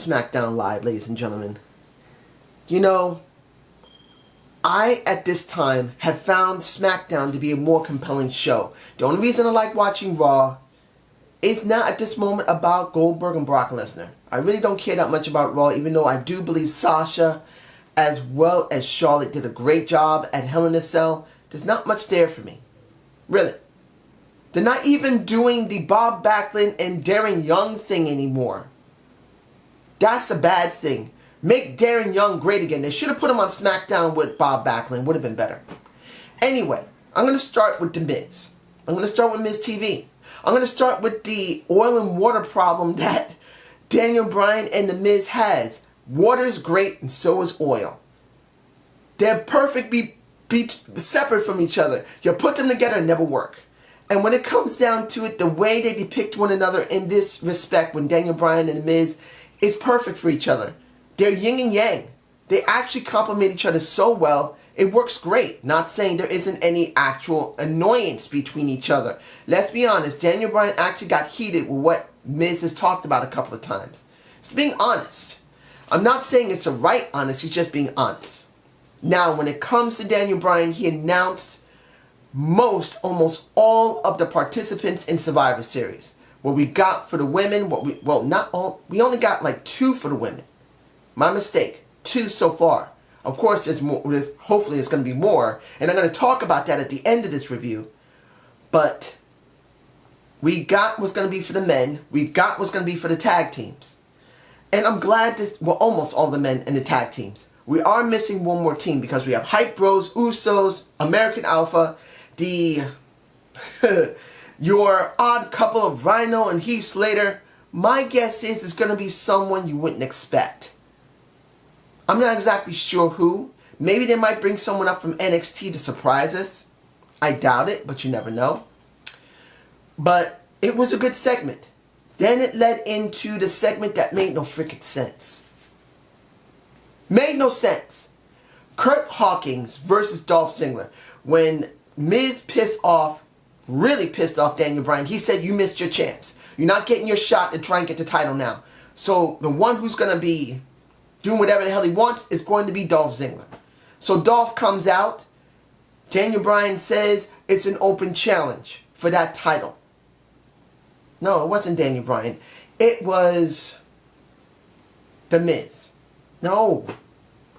Smackdown Live, ladies and gentlemen. You know, I, at this time, have found Smackdown to be a more compelling show. The only reason I like watching Raw is not at this moment about Goldberg and Brock Lesnar. I really don't care that much about Raw, even though I do believe Sasha, as well as Charlotte, did a great job at Hell in a Cell. There's not much there for me. Really. They're not even doing the Bob Backlund and Darren Young thing anymore. That's a bad thing. Make Darren Young great again. They should have put him on SmackDown with Bob Backlund. Would have been better. Anyway, I'm going to start with The Miz. I'm going to start with Miz TV. I'm going to start with the oil and water problem that Daniel Bryan and The Miz has. Water is great and so is oil. They're perfect, be separate from each other. You put them together, it never work. And when it comes down to it, the way they depict one another in this respect, when Daniel Bryan and The Miz, is perfect for each other. They're yin and yang. They actually complement each other so well, it works great. Not saying there isn't any actual annoyance between each other. Let's be honest, Daniel Bryan actually got heated with what Miz has talked about a couple of times. It's being honest. I'm not saying it's a right honest, he's just being honest. Now, when it comes to Daniel Bryan, he announced almost all of the participants in Survivor Series. What we got for the women, not all, we only got like 2 for the women. My mistake, 2 so far. Of course, there's more, hopefully there's going to be more, and I'm going to talk about that at the end of this review. But we got what's going to be for the men, we got what's going to be for the tag teams. And I'm glad this, well, almost all the men in the tag teams. We are missing one more team because we have Hype Bros, Usos, American Alpha, your odd couple of Rhino and Heath Slater. My guess is it's going to be someone you wouldn't expect. I'm not exactly sure who. Maybe they might bring someone up from NXT to surprise us. I doubt it, but you never know. But it was a good segment. Then it led into the segment that made no freaking sense. Made no sense. Curt Hawkins versus Dolph Ziggler. When Miz really pissed off Daniel Bryan, he said, you missed your chance. You're not getting your shot to try and get the title now. So the one who's going to be doing whatever the hell he wants is going to be Dolph Ziggler. So Dolph comes out. Daniel Bryan says it's an open challenge for that title. No, it wasn't Daniel Bryan. It was The Miz. No.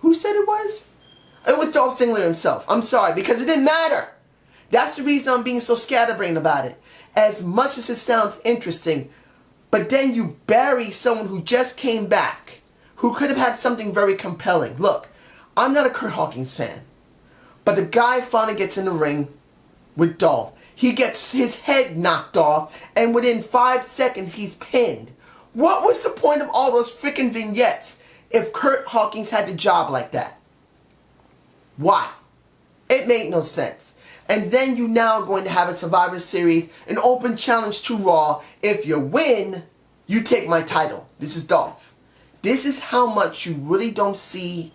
Who said it was? It was Dolph Ziggler himself. I'm sorry, because it didn't matter. That's the reason I'm being so scatterbrained about it. As much as it sounds interesting, but then you bury someone who just came back, who could have had something very compelling. Look, I'm not a Curt Hawkins fan, but the guy finally gets in the ring with Dolph. He gets his head knocked off, and within 5 seconds, he's pinned. What was the point of all those freaking vignettes if Curt Hawkins had the job like that? Why? It made no sense. And then you now are going to have a Survivor Series, an open challenge to Raw. If you win, you take my title. This is Dolph. This is how much you really don't see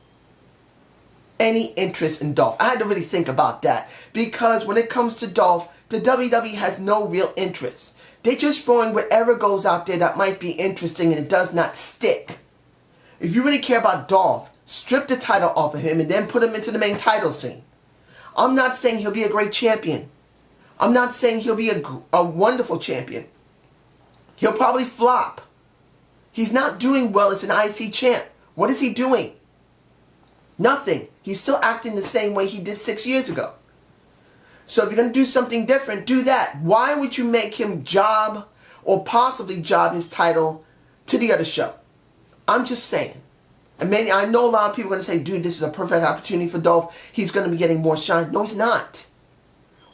any interest in Dolph. I had to really think about that. Because when it comes to Dolph, the WWE has no real interest. They're just throwing whatever goes out there that might be interesting and it does not stick. If you really care about Dolph, strip the title off of him and then put him into the main title scene. I'm not saying he'll be a great champion. I'm not saying he'll be a wonderful champion. He'll probably flop. He's not doing well as an IC champ. What is he doing? Nothing. He's still acting the same way he did 6 years ago. So if you're going to do something different, do that. Why would you make him job or possibly job his title to the other show? I'm just saying. And I know a lot of people are going to say, dude, this is a perfect opportunity for Dolph. He's going to be getting more shine. No, he's not.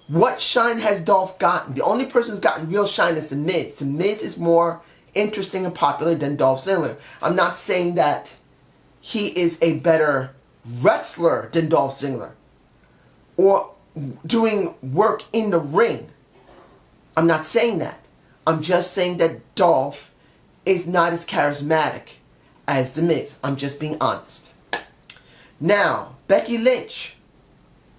What shine has Dolph gotten? The only person who's gotten real shine is The Miz. The Miz is more interesting and popular than Dolph Ziggler. I'm not saying that he is a better wrestler than Dolph Ziggler or doing work in the ring. I'm not saying that. I'm just saying that Dolph is not as charismatic as The Miz. I'm just being honest. Now, Becky Lynch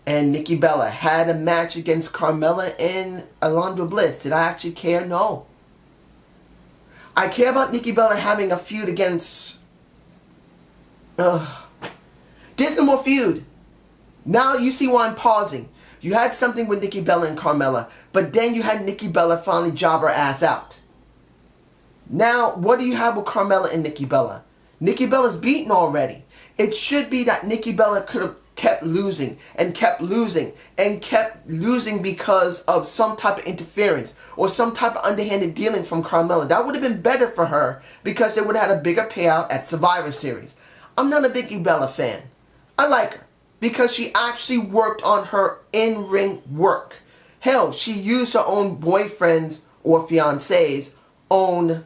and Nikki Bella had a match against Carmella and Alundra Bliss. Did I actually care? No. I care about Nikki Bella having a feud against Ugh. There's no more feud. Now you see why I'm pausing. You had something with Nikki Bella and Carmella, but then you had Nikki Bella finally job her ass out. Now, what do you have with Carmella and Nikki Bella? Nikki Bella's beaten already. It should be that Nikki Bella could have kept losing and kept losing and kept losing because of some type of interference or some type of underhanded dealing from Carmella. That would have been better for her because they would have had a bigger payout at Survivor Series. I'm not a Nikki Bella fan. I like her because she actually worked on her in-ring work. Hell, she used her own boyfriend's or fiance's own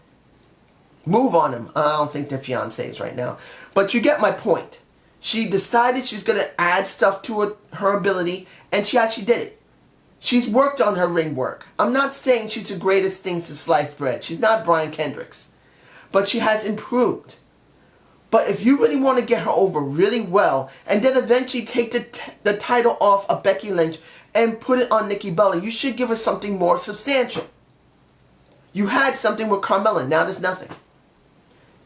move on him. I don't think they're fiancés right now. But you get my point. She decided she's going to add stuff to her ability, and she actually did it. She's worked on her ring work. I'm not saying she's the greatest thing to slice bread. She's not Brian Kendricks. But she has improved. But if you really want to get her over really well, and then eventually take the title off of Becky Lynch and put it on Nikki Bella, you should give her something more substantial. You had something with Carmella, now there's nothing.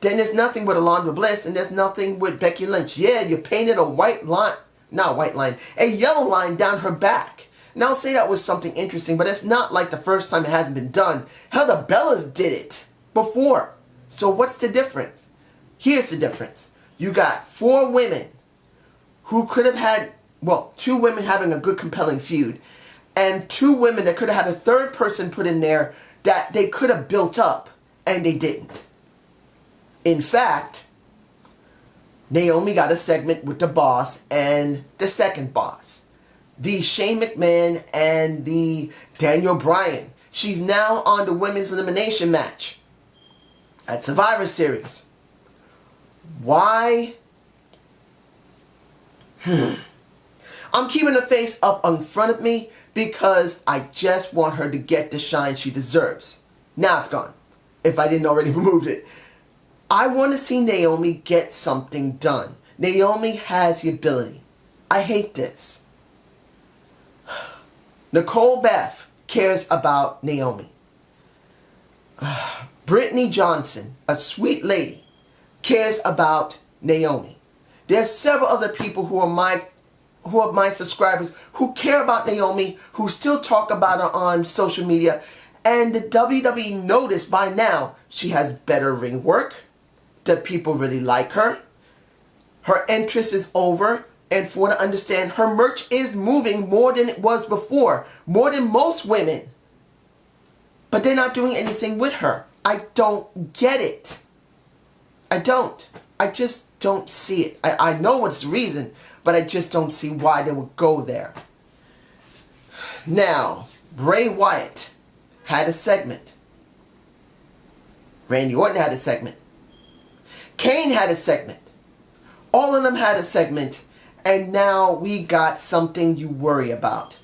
Then there's nothing with Alundra Bliss, and there's nothing with Becky Lynch. Yeah, you painted a white line, not a white line, a yellow line down her back. Now I'll say that was something interesting, but it's not like the first time it hasn't been done. Hell, the Bellas did it before. So what's the difference? Here's the difference. You got 4 women who could have had, well, 2 women having a good compelling feud, and 2 women that could have had a third person put in there that they could have built up, and they didn't. In fact, Naomi got a segment with the boss and the second boss. The Shane McMahon and the Daniel Bryan. She's now on the women's elimination match at Survivor Series. Why? I'm keeping her face up in front of me because I just want her to get the shine she deserves. Now it's gone, if I didn't already remove it. I want to see Naomi get something done. Naomi has the ability. I hate this. Nicole Beth cares about Naomi. Brittany Johnson, a sweet lady, cares about Naomi. There's several other people who are my subscribers who care about Naomi, who still talk about her on social media, and the WWE noticed by now she has better ring work. That people really like her. Her interest is over, and for what I understand, her merch is moving more than it was before, more than most women. But they're not doing anything with her. I don't get it. I don't. I just don't see it. I know what's the reason, but I just don't see why they would go there. Now, Bray Wyatt had a segment. Randy Orton had a segment. Kane had a segment. All of them had a segment. And now we got something you worry about.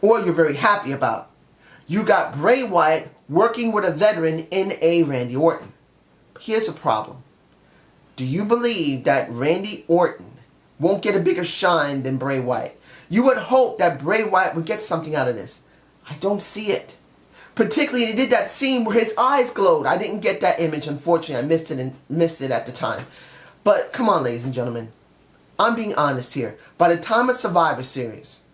Or you're very happy about. You got Bray Wyatt working with a veteran in a Randy Orton. Here's the problem. Do you believe that Randy Orton won't get a bigger shine than Bray Wyatt? You would hope that Bray Wyatt would get something out of this. I don't see it. Particularly, they did that scene where his eyes glowed. I didn't get that image, unfortunately. I missed it at the time. But come on, ladies and gentlemen. I'm being honest here. By the time of Survivor Series,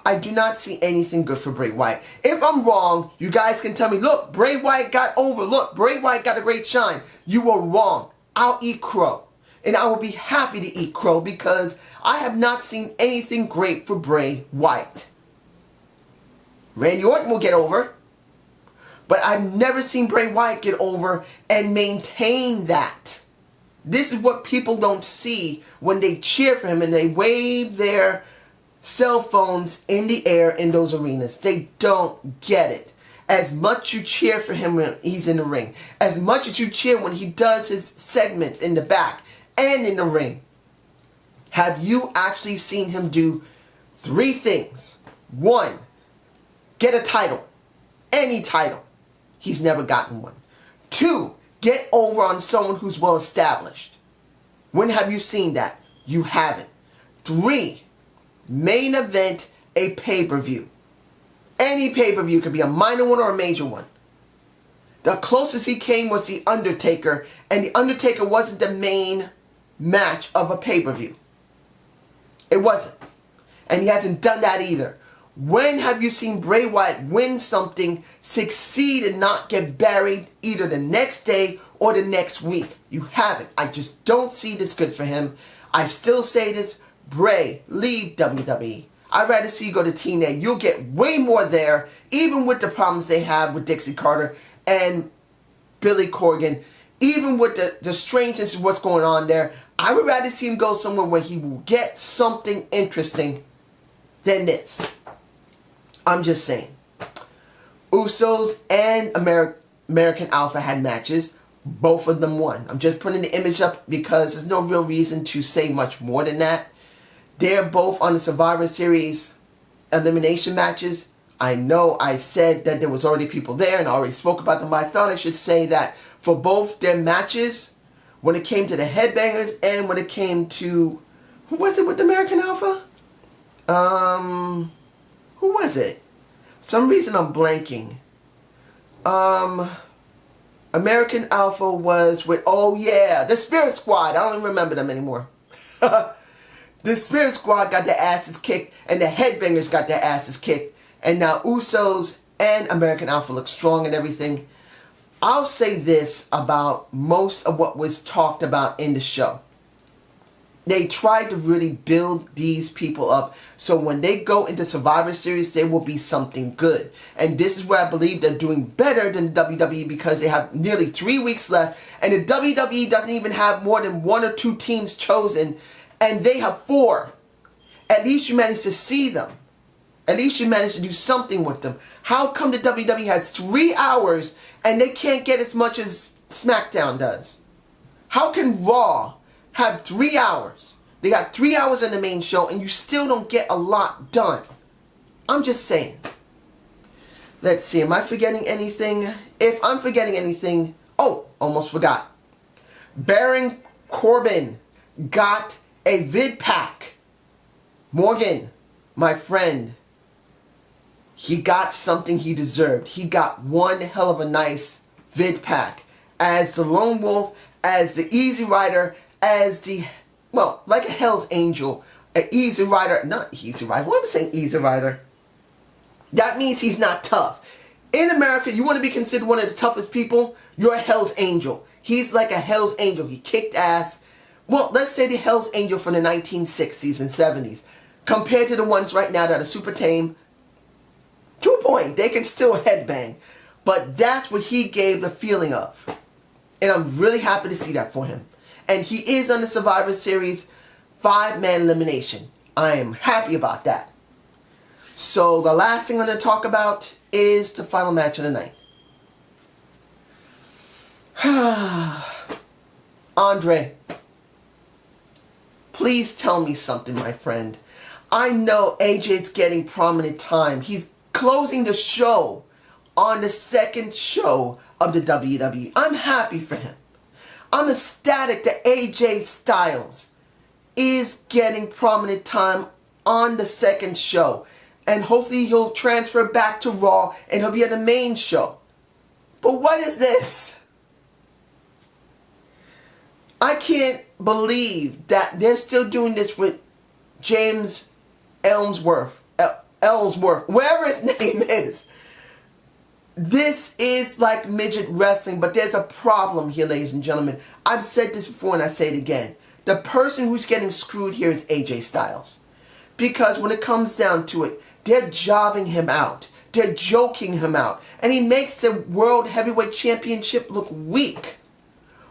I do not see anything good for Bray Wyatt. If I'm wrong, you guys can tell me, look, Bray Wyatt got over. Look, Bray Wyatt got a great shine. You were wrong. I'll eat crow. And I will be happy to eat crow because I have not seen anything great for Bray Wyatt. Randy Orton will get over. But I've never seen Bray Wyatt get over and maintain that. This is what people don't see when they cheer for him and they wave their cell phones in the air in those arenas. They don't get it. As much you cheer for him when he's in the ring, as much as you cheer when he does his segments in the back and in the ring, have you actually seen him do 3 things? 1, get a title. Any title. He's never gotten one. 2, get over on someone who's well established. When have you seen that? You haven't. 3, main event a pay-per-view. Any pay-per-view could be a minor one or a major one. The closest he came was The Undertaker, and The Undertaker wasn't the main match of a pay-per-view. It wasn't. And he hasn't done that either. When have you seen Bray Wyatt win something, succeed, and not get buried either the next day or the next week? You haven't. I just don't see this good for him. I still say this. Bray, leave WWE. I'd rather see you go to TNA. You'll get way more there, even with the problems they have with Dixie Carter and Billy Corgan, even with the strangeness of what's going on there. I would rather see him go somewhere where he will get something interesting than this. I'm just saying. Usos and American Alpha had matches. Both of them won. I'm just putting the image up because there's no real reason to say much more than that. They're both on the Survivor Series elimination matches. I know I said that there was already people there and I already spoke about them, but I thought I should say that for both their matches, when it came to the Headbangers and when it came to, who was it with the American Alpha? Who was it? For some reason I'm blanking. American Alpha was with, oh yeah, the Spirit Squad. I don't even remember them anymore. The Spirit Squad got their asses kicked and the Headbangers got their asses kicked. And now Usos and American Alpha look strong and everything. I'll say this about most of what was talked about in the show. They tried to really build these people up so when they go into Survivor Series, they will be something good. And this is where I believe they're doing better than WWE because they have nearly 3 weeks left. And the WWE doesn't even have more than 1 or 2 teams chosen. And they have 4. At least you managed to see them. At least you managed to do something with them. How come the WWE has 3 hours and they can't get as much as Smackdown does? How can Raw have 3 hours? They got 3 hours in the main show and you still don't get a lot done. I'm just saying. Let's see, am I forgetting anything? If I'm forgetting anything, oh, almost forgot. Baron Corbin got a vid pack. Morgan, my friend, he got something he deserved. He got one hell of a nice vid pack. As the Lone Wolf, as the Easy Rider, as the, well, like a Hell's Angel, an Easy Rider, not Easy Rider, why am I saying Easy Rider? That means he's not tough. In America, you want to be considered one of the toughest people, you're a Hell's Angel. He's like a Hell's Angel. He kicked ass. Well, let's say the Hell's Angel from the 1960s and 70s. Compared to the ones right now that are super tame, 2 point, they can still headbang. But that's what he gave the feeling of. And I'm really happy to see that for him. And he is on the Survivor Series 5-man elimination. I am happy about that. So the last thing I'm going to talk about is the final match of the night. Andre, please tell me something, my friend. I know AJ's getting prominent time. He's closing the show on the second show of the WWE. I'm happy for him. I'm ecstatic that AJ Styles is getting prominent time on the second show. And hopefully he'll transfer back to Raw and he'll be at the main show. But what is this? I can't believe that they're still doing this with James Ellsworth, whatever his name is. This is like midget wrestling, but there's a problem here, ladies and gentlemen. I've said this before and I say it again. The person who's getting screwed here is AJ Styles. Because when it comes down to it, they're jobbing him out. They're joking him out. And he makes the World Heavyweight Championship look weak.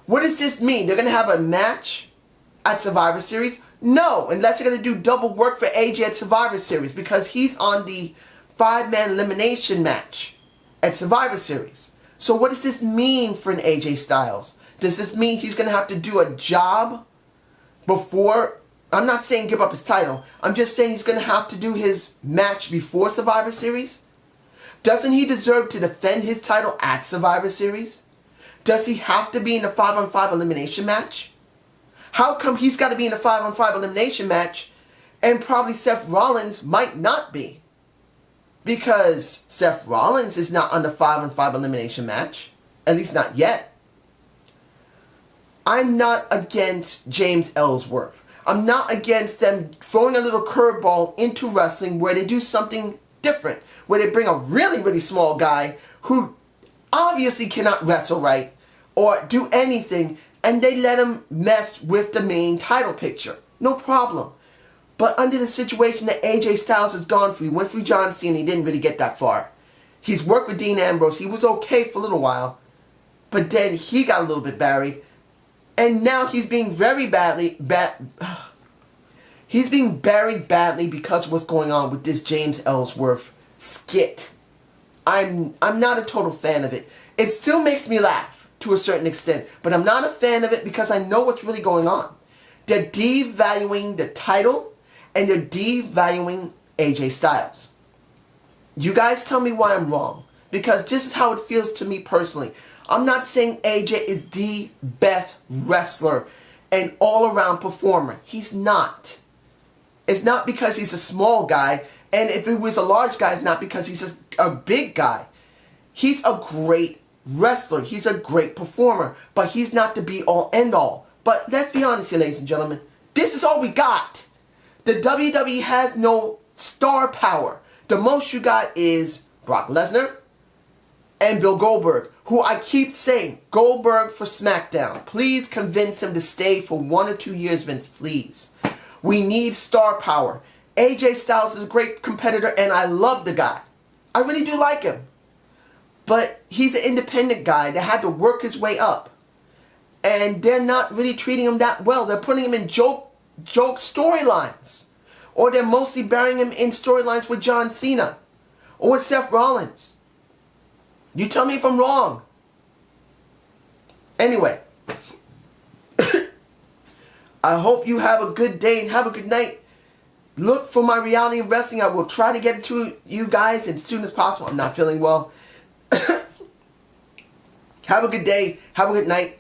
What does this mean? They're going to have a match at Survivor Series? No, unless they're going to do double work for AJ at Survivor Series because he's on the 5-man elimination match at Survivor Series. So what does this mean for an AJ Styles? Does this mean he's going to have to do a job before? I'm not saying give up his title. I'm just saying he's going to have to do his match before Survivor Series. Doesn't he deserve to defend his title at Survivor Series? Does he have to be in a 5-on-5 elimination match? How come he's got to be in a 5-on-5 elimination match and probably Seth Rollins might not be? Because Seth Rollins is not on the 5-on-5 elimination match. At least not yet. I'm not against James Ellsworth. I'm not against them throwing a little curveball into wrestling where they do something different. Where they bring a really, really small guy who obviously cannot wrestle right or do anything, and they let him mess with the main title picture. No problem. But under the situation that AJ Styles has gone through, he went through John Cena, he didn't really get that far. He's worked with Dean Ambrose, he was okay for a little while, but then he got a little bit buried. And now he's being he's being buried badly because of what's going on with this James Ellsworth skit. I'm not a total fan of it. It still makes me laugh to a certain extent, but I'm not a fan of it because I know what's really going on. They're devaluing the title and they're devaluing AJ Styles. You guys tell me why I'm wrong, because this is how it feels to me personally. I'm not saying AJ is the best wrestler and all-around performer. He's not. It's not because he's a small guy, and if he was a large guy, it's not because he's a big guy. He's a great wrestler. He's a great performer, but he's not the be-all, end-all. But let's be honest here, ladies and gentlemen. This is all we got. The WWE has no star power. The most you got is Brock Lesnar and Bill Goldberg, who I keep saying, Goldberg for Smackdown. Please convince him to stay for 1 or 2 years, Vince, please. We need star power. AJ Styles is a great competitor, and I love the guy. I really do like him. But he's an independent guy that had to work his way up. And they're not really treating him that well. They're putting him in joke storylines. Or they're mostly burying him in storylines with John Cena. Or with Seth Rollins. You tell me if I'm wrong. Anyway. I hope you have a good day and have a good night. Look for my reality of wrestling. I will try to get it to you guys as soon as possible. I'm not feeling well. Have a good day. Have a good night.